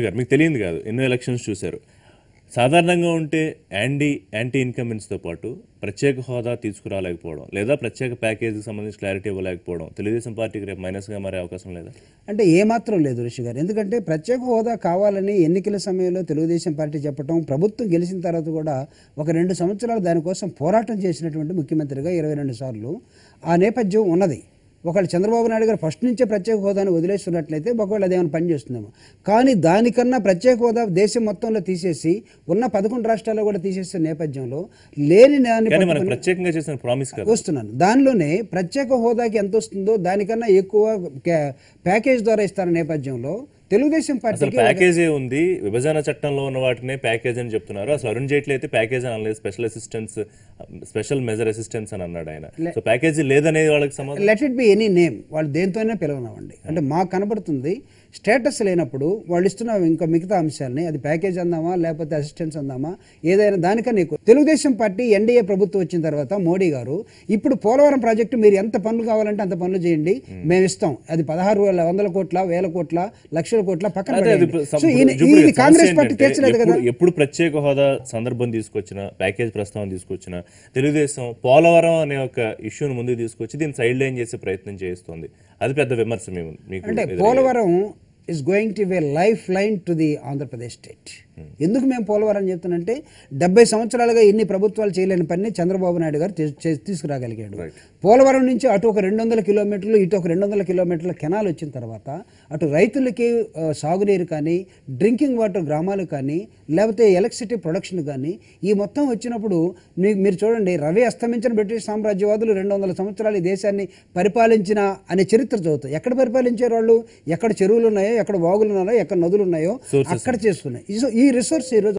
గారు మీకు తెలియదు కాదు, ఎన్నో ఎలక్షన్స్ చూశారు. సాధారణంగా ఉంటే యాంటీ ఇన్కంబెన్స్తో పాటు ప్రత్యేక హోదా తీసుకురాలేకపోవడం లేదా ప్రత్యేక ప్యాకేజీకి సంబంధించి క్లారిటీ ఇవ్వలేకపోవడం తెలుగుదేశం పార్టీకి రేపు మైనస్గా మారే అవకాశం లేదా? అంటే ఏమాత్రం లేదు ఋషి గారు. ఎందుకంటే ప్రత్యేక హోదా కావాలని ఎన్నికల సమయంలో తెలుగుదేశం పార్టీ చెప్పడం, ప్రభుత్వం గెలిచిన తర్వాత కూడా ఒక 2 సంవత్సరాలు దానికోసం పోరాటం చేసినటువంటి ముఖ్యమంత్రిగా 22 సార్లు ఆ నేపథ్యం ఉన్నది. ఒకవేళ చంద్రబాబు నాయుడు గారు ఫస్ట్ నుంచే ప్రత్యేక హోదాను వదిలేస్తున్నట్లయితే ఒకవేళ అదేమైనా పనిచేస్తుందేమో. కానీ దానికన్నా ప్రత్యేక హోదా దేశం మొత్తంలో తీసేసి ఉన్న 11 రాష్ట్రాల్లో కూడా తీసేసే నేపథ్యంలో లేని ప్రత్యేకంగా చేసిన ప్రామిస్ వస్తున్నాను. దానిలోనే ప్రత్యేక హోదాకి ఎంత వస్తుందో దానికన్నా ఎక్కువ ప్యాకేజ్ ద్వారా ఇస్తున్న నేపథ్యంలో తెలుగుదేశం పార్టీ ప్యాకేజీ ఉంది. విభజన చట్టంలో ఉన్న వాటినే ప్యాకేజ్ అని చెప్తున్నారు. అసలు అరుణ్ జైట్లీ అయితే ప్యాకేజ్ అని అనలేదు, స్పెషల్ మెజర్ అసిస్టెన్స్ అని అన్నాడు ఆయన. సో ప్యాకేజీ లేదనేది వాళ్ళకి సమాధానం. Let it be any name, వాళ్ళు దేనితోనే పిలవనివ్వండి. అంటే మాకు కనబడుతుంది స్టేటస్ లేనప్పుడు వాళ్ళు ఇస్తున్న ఇంకా మిగతా అంశాలని అది ప్యాకేజ్ అందామా లేకపోతే అసిస్టెన్స్ అందామా ఏదైనా దానికన్నా ఎక్కువ. తెలుగుదేశం పార్టీ ఎన్డీఏ ప్రభుత్వం వచ్చిన తర్వాత మోడీ గారు ఇప్పుడు పోలవరం ప్రాజెక్టు మీరు ఎంత పనులు కావాలంటే అంత పనులు చేయండి, మేము ఇస్తాం, అది 16,100 కోట్ల 1,000 కోట్ల లక్షల కోట్ల పక్కన కాంగ్రెస్ పార్టీ తీర్చలేదు కదా. ఎప్పుడు ప్రత్యేక హోదా సందర్భం తీసుకొచ్చిన ప్యాకేజ్ ప్రస్తావన తీసుకొచ్చిన తెలుగుదేశం పోలవరం అనే ఒక ఇష్యూను ముందుకు తీసుకొచ్చి దీన్ని సైడ్ లైన్ చేసే ప్రయత్నం చేస్తుంది. అది పెద్ద విమర్శ మీకు. అంటే Polavaram is going to be a lifeline to the Andhra Pradesh state. ఎందుకు మేము పోలవరం చెప్తానంటే 70 సంవత్సరాలుగా ఎన్ని ప్రభుత్వాలు చేయలేని పని చంద్రబాబు నాయుడు గారు తీసుకురాగలిగాడు. పోలవరం నుంచి అటు ఒక 200 కిలోమీటర్లు ఇటు ఒక 200 కిలోమీటర్ల కెనాల్ వచ్చిన తర్వాత అటు రైతులకి సాగునీరు కానీ, డ్రింకింగ్ వాటర్ గ్రామాలు కానీ, లేకపోతే ఎలక్ట్రిసిటీ ప్రొడక్షన్ కానీ ఈ మొత్తం వచ్చినప్పుడు మీరు చూడండి, రవి అస్తమించిన బ్రిటిష్ సామ్రాజ్యవాదులు 200 సంవత్సరాలు ఈ దేశాన్ని పరిపాలించిన అనే చరిత్ర చదువుతాయి. ఎక్కడ పరిపాలించారు వాళ్ళు? ఎక్కడ చెరువులు ఉన్నాయో, ఎక్కడ వాగులు ఉన్నాయో, ఎక్కడ నదులు ఉన్నాయో అక్కడ చేసుకున్నాయి. ఈ రిసోర్స్ ఈరోజు